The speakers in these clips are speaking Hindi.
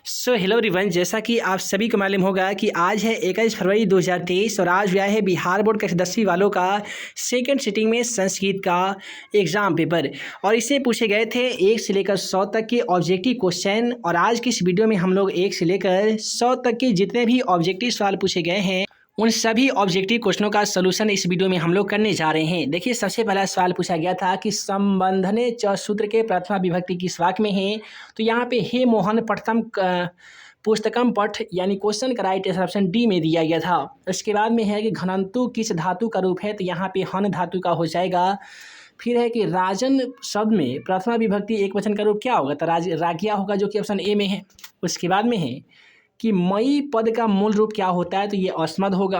हेलो एवरीवन, जैसा कि आप सभी को मालूम होगा कि आज है 21 फरवरी 2023 और आज हुआ है बिहार बोर्ड कक्षा 10वीं वालों का सेकंड सिटिंग में संस्कृत का एग्ज़ाम पेपर। और इससे पूछे गए थे 1 से लेकर 100 तक के ऑब्जेक्टिव क्वेश्चन। और आज की इस वीडियो में हम लोग 1 से लेकर 100 तक के जितने भी ऑब्जेक्टिव सवाल पूछे गए हैं उन सभी ऑब्जेक्टिव क्वेश्चनों का सलूशन इस वीडियो में हम लोग करने जा रहे हैं। देखिए, सबसे पहला सवाल पूछा गया था कि संबंधने च सूत्र के प्रथमा विभक्ति किस वाक्य में है। तो यहाँ पे हे मोहन प्रथम पुस्तकम पठ यानी क्वेश्चन का राइट ऑप्शन डी में दिया गया था। इसके बाद में है कि घनंतु किस धातु का रूप है। तो यहाँ पे हन धातु का हो जाएगा। फिर है कि राजन शब्द में प्रथमा विभक्ति एक वचन का रूप क्या होगा। तो रागिया होगा, जो कि ऑप्शन ए में है। उसके बाद में है कि मई पद का मूल रूप क्या होता है। तो ये अस्मद होगा।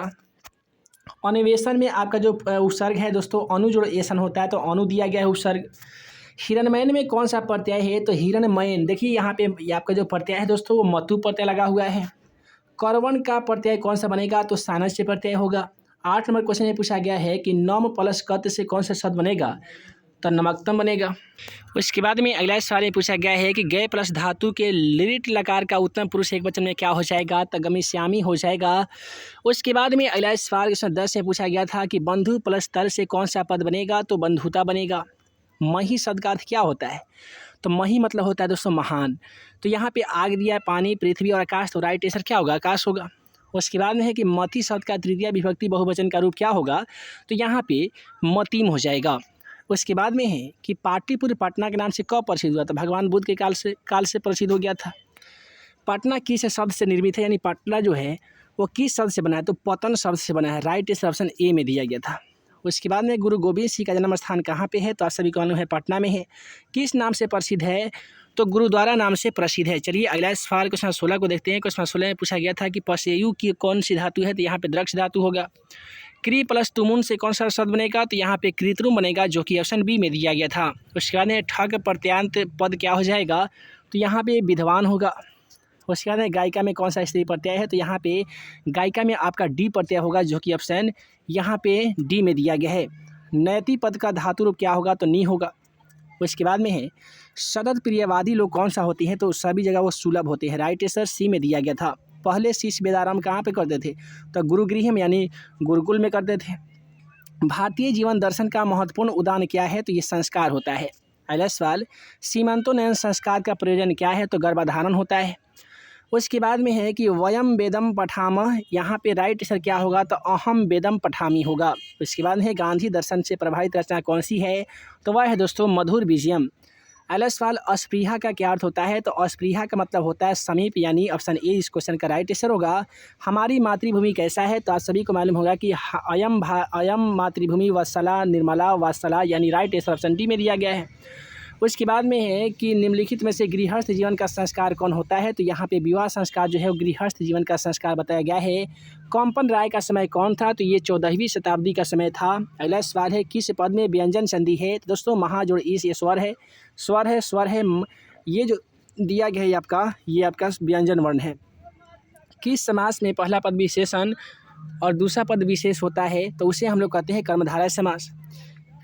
अन्वेषण में आपका जो उपसर्ग है दोस्तों अनु जो एसन होता है, तो अनु दिया गया है उपसर्ग। हिरणमयन में कौन सा प्रत्यय है। तो हिरणमयन, देखिए यहाँ पे ये आपका जो प्रत्यय है दोस्तों वो मतु प्रत्यय लगा हुआ है। करवण का प्रत्यय कौन सा बनेगा। तो सानस से प्रत्यय होगा। 8 नंबर क्वेश्चन में पूछा गया है कि नम प्लस कत से कौन सा शब्द बनेगा। तो नमकतम बनेगा। उसके बाद में अगला सवाल में पूछा गया है कि गय प्लस धातु के लिट लकार का उत्तम पुरुष एक वचन में क्या हो जाएगा। तो गमिष्यामि हो जाएगा। उसके बाद में अगला सवाल क्वेश्चन 10 से पूछा गया था कि बंधु प्लस तर से कौन सा पद बनेगा। तो बंधुता बनेगा। मही शब्द का अर्थ क्या होता है। तो मही मतलब होता है दोस्तों महान। तो यहाँ पे आग दिया, पानी, पृथ्वी और आकाश। तो राइट आंसर क्या होगा, आकाश होगा। उसके बाद में है कि मति शब्द का तृतीय विभक्ति बहुवचन का रूप क्या होगा। तो यहाँ पे मतीम हो जाएगा। उसके बाद में है कि पाटलिपुत्र पटना के नाम से कब प्रसिद्ध हुआ। तो भगवान बुद्ध के काल से प्रसिद्ध हो गया था। पटना किस शब्द से निर्मित है, यानी पटना जो है वो किस शब्द से बना है। तो पतन शब्द से बना है। राइट आंसर ऑप्शन ए में दिया गया था। उसके बाद में गुरु गोविंद सिंह का जन्म स्थान कहाँ पे है। तो आप सभी को मालूम है पटना में है। किस नाम से प्रसिद्ध है। तो गुरुद्वारा नाम से प्रसिद्ध है। चलिए अगला सवाल क्वेश्चन 16 को देखते हैं। क्वेश्चन 16 में पूछा गया था कि पसेयु की कौन सी धातु है। तो यहाँ पे द्रक्ष धातु होगा। क्री प्लस तुमुन से कौन सा शब्द बनेगा। तो यहाँ पे कृत्रिम बनेगा, जो कि ऑप्शन बी में दिया गया था। उसके बाद में ठग प्रत्यांत पद क्या हो जाएगा। तो यहाँ पे विद्वान होगा। उसके बाद में गायिका में कौन सा स्त्री प्रत्यय है। तो यहाँ पे गायिका में आपका डी प्रत्यय होगा, जो कि ऑप्शन यहाँ पे डी में दिया गया है। नैति पद का धातु रूप क्या होगा। तो नी होगा। उसके बाद में है सतत प्रियवादी लोग कौन सा होती हैं। तो सभी जगह वो सुलभ होते हैं। राइट आंसर सी में दिया गया था। पहले शिष्य वेदारंभ कहाँ पे करते थे। तो गुरुगृह में यानी गुरुकुल में करते थे। भारतीय जीवन दर्शन का महत्वपूर्ण उदाहरण क्या है। तो ये संस्कार होता है। अगला सवाल सीमंतोन्नयन संस्कार का प्रयोजन क्या है। तो गर्भाधारण होता है। उसके बाद में है कि वयम वेदम पठामः, यहाँ पे राइट आंसर क्या होगा। तो अहम वेदम पठामी होगा। उसके बाद है गांधी दर्शन से प्रभावित रचना कौन सी है। तो वह है दोस्तों मधुर विजयम। अगला सवाल अस्पृहा का क्या अर्थ होता है। तो अस्पृहा का मतलब होता है समीप, यानी ऑप्शन ए इस क्वेश्चन का राइट आंसर होगा। हमारी मातृभूमि कैसा है। तो आप सभी को मालूम होगा कि अयम मातृभूमि वत्सला निर्मला वत्सला, यानी राइट आंसर ऑप्शन डी में दिया गया है। उसके बाद में है कि निम्नलिखित में से गृहस्थ जीवन का संस्कार कौन होता है। तो यहाँ पे विवाह संस्कार जो है वो गृहस्थ जीवन का संस्कार बताया गया है। कंपन राय का समय कौन था। तो ये 14वीं शताब्दी का समय था। अगला सवाल है किस पद में व्यंजन संधि है। तो दोस्तों महाजोड़ इस ये स्वर है, स्वर है। ये जो दिया गया है आपका, ये आपका व्यंजन वर्ण है। किस समास में पहला पद विशेषण और दूसरा पद विशेष होता है। तो उसे हम लोग कहते हैं कर्मधारय समास।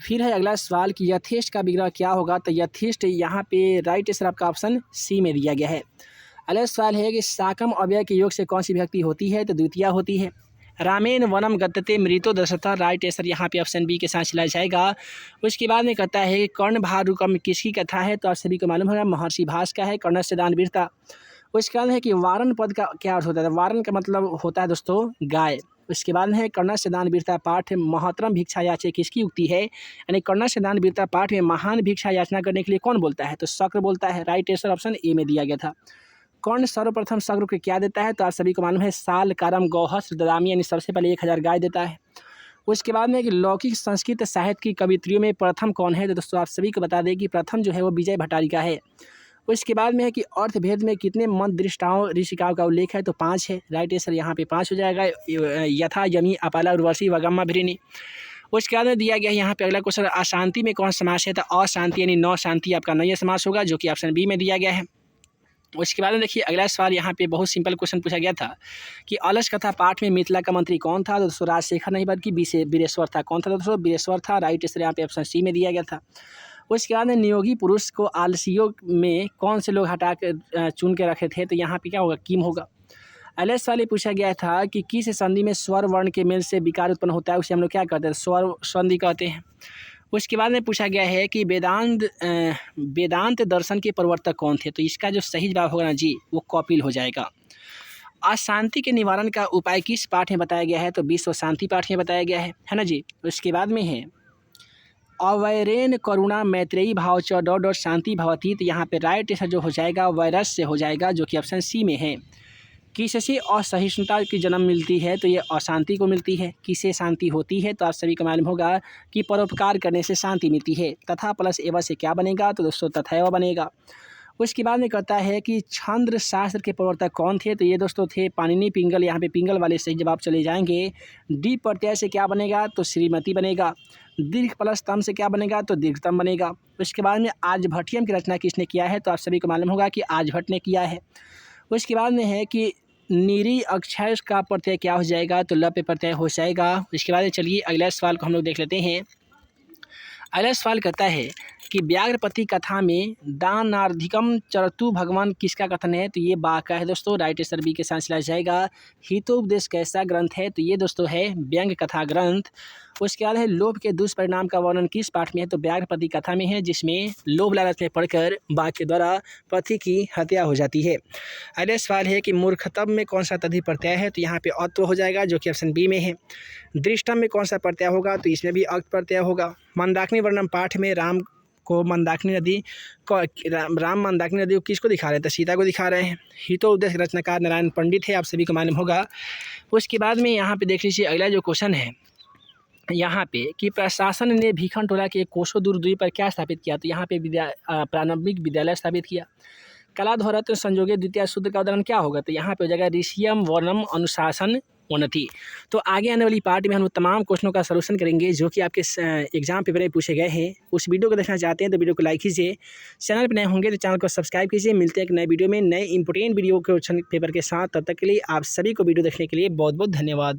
फिर है अगला सवाल कि यथेष्ट का विग्रह क्या होगा। तो यथेष्ट यहाँ पे राइट आंसर आपका ऑप्शन सी में दिया गया है। अगला सवाल है कि साकम अव्यय के योग से कौन सी विभक्ति होती है। तो द्वितीया होती है। रामेन वनम गतते मृतो दशरथ, राइट आंसर यहाँ पे ऑप्शन बी के साथ चला जाएगा। उसके बाद में कहता है कि कर्ण भारुकम किसकी कथा है। तो आप सभी को मालूम होगा महर्षि भास का है। कर्ण से दान वीरता। उसके बाद है कि वारण पद का क्या अर्थ होता है। वारण का मतलब होता है दोस्तों गाय। उसके बाद है कर्ण से दान वीरता पाठ महतरम भिक्षा याचे किसकी उक्ति है। यानी कर्ण से दान वीरता पाठ में महान भिक्षा याचना करने के लिए कौन बोलता है। तो शक्र बोलता है। राइट आंसर ऑप्शन ए में दिया गया था। कर्ण सर्वप्रथम शक्र को क्या देता है। तो आप सभी को मालूम है साल कारम गौहस्त्र ददामी, यानी सबसे पहले 1000 गाय देता है। उसके बाद में कि लौकिक संस्कृत साहित्य की कवित्रियों में प्रथम कौन है। तो दोस्तों आप सभी को बता दें कि प्रथम जो है वो विजय भट्टारिका है। उसके बाद में है कि अर्थभेद में कितने मंत्रिष्ठाओं ऋषिकाओं का उल्लेख है। तो 5 है। राइट आंसर यहाँ पे 5 हो जाएगा। यथा यमी अपाला उर्वशी वगम्मा भृनी। उसके बाद में दिया गया है यहाँ पे अगला क्वेश्चन अशांति में कौन समास है। तो अशांति यानी नौ शांति आपका नया समास होगा, जो कि ऑप्शन बी में दिया गया है। उसके बाद में देखिए अगला सवाल यहाँ पे बहुत सिंपल क्वेश्चन पूछा गया था कि अलस कथा पाठ में मिथिला का मंत्री कौन था। तो दोस्तों राजशेखर नहीं बल्कि बीरेश्वर था। कौन था दोस्तों, बीरेश्वर था। राइट आंसर यहाँ पे ऑप्शन सी में दिया गया था। उसके बाद में नियोगी पुरुष को आलसियों में कौन से लोग हटा कर चुन के रखे थे, तो यहाँ पे क्या होगा, किम होगा। अगले सवाल ये पूछा गया था कि किस संधि में स्वर वर्ण के मेल से विकार उत्पन्न होता है, उसे हम लोग क्या कहते हैं, स्वर संधि कहते हैं। उसके बाद में पूछा गया है कि वेदांत दर्शन के प्रवर्तक कौन थे, तो इसका जो सही जवाब होगा ना जी, वो कपिल हो जाएगा। अशांति के निवारण का उपाय किस पाठ में बताया गया है, तो विश्व शांति पाठ में बताया गया है ना जी। उसके बाद में है अवैरेन करुणा मैत्रेयी भाव च डॉट शांति भवती, तो यहाँ पे राइट आंसर जो हो जाएगा वायरस से हो जाएगा, जो कि ऑप्शन सी में है। किससे असहिष्णुता की जन्म मिलती है, तो ये अशांति को मिलती है। किससे शांति होती है, तो आप सभी को मालूम होगा कि परोपकार करने से शांति मिलती है। तथा प्लस एवं से क्या बनेगा, तो दोस्तों तथैव बनेगा। उसके बाद में कहता है कि छंद शास्त्र के प्रवर्तक कौन थे, तो ये दोस्तों थे पाणिनि पिंगल। यहाँ पे पिंगल वाले सही जवाब चले जाएंगे। डी प्रत्यय से क्या बनेगा, तो श्रीमती बनेगा। दीर्घ प्लस तम से क्या बनेगा, तो दीर्घतम बनेगा। उसके बाद में आर्यभट्टियम की रचना किसने किया है, तो आप सभी को मालूम होगा कि आर्यभट्ट ने किया है। उसके बाद में है कि नीरी अक्षर का प्रत्यय क्या हो जाएगा, तो ल पे प्रत्यय हो जाएगा। उसके बाद चलिए अगला सवाल को हम लोग देख लेते हैं। अगला सवाल कहता है कि व्याघ्रपति कथा में दानार्धिकम चरतु भगवान किसका कथन है, तो ये बा का है दोस्तों। राइट आंसर बी के साथ चला जाएगा। हितोपदेश कैसा ग्रंथ है, तो ये दोस्तों है व्यंग्य कथा ग्रंथ। उसके बाद है लोभ के दुष्परिणाम का वर्णन किस पाठ में है, तो व्याघ्रपति कथा में है, जिसमें लोभ लालच में पढ़कर बाघ के द्वारा पति की हत्या हो जाती है। अगला सवाल है कि मूर्खतम में कौन सा तद्धित प्रत्यय है, तो यहाँ पे अत्व हो जाएगा, जो कि ऑप्शन बी में है। दृष्टम में कौन सा प्रत्यय होगा, तो इसमें भी अक्त प्रत्यय होगा। मंदाकिनी वर्णन पाठ में राम मंदाकिनी नदी को किसको दिखा रहे हैं, तो सीता को दिखा रहे हैं। हितोपदेश रचनाकार नारायण पंडित है, आप सभी को मालूम होगा। उसके बाद में यहाँ पे देख लीजिए अगला जो क्वेश्चन है यहाँ पे कि प्रशासन ने भीखन टोला के कोसों दूर दूरी पर क्या स्थापित किया, तो यहाँ पे प्रारंभिक विद्यालय स्थापित किया। कला धौरत्व संयोगे द्वितीय सूत्र का उदाहरण क्या होगा, तो यहाँ पे हो जाएगा ऋषियम वर्णम अनुशासन उन्नति। तो आगे आने वाली पार्ट में हम तमाम क्वेश्चनों का सलूशन करेंगे जो कि आपके एग्जाम पेपर में पूछे गए हैं। उस वीडियो को देखना चाहते हैं तो वीडियो को लाइक कीजिए, चैनल पर नए होंगे तो चैनल को सब्सक्राइब कीजिए। मिलते हैं एक नए वीडियो में नए इंपोर्टेंट वीडियो क्वेश्चन पेपर के साथ। तब तक के लिए आप सभी को वीडियो देखने के लिए बहुत बहुत धन्यवाद।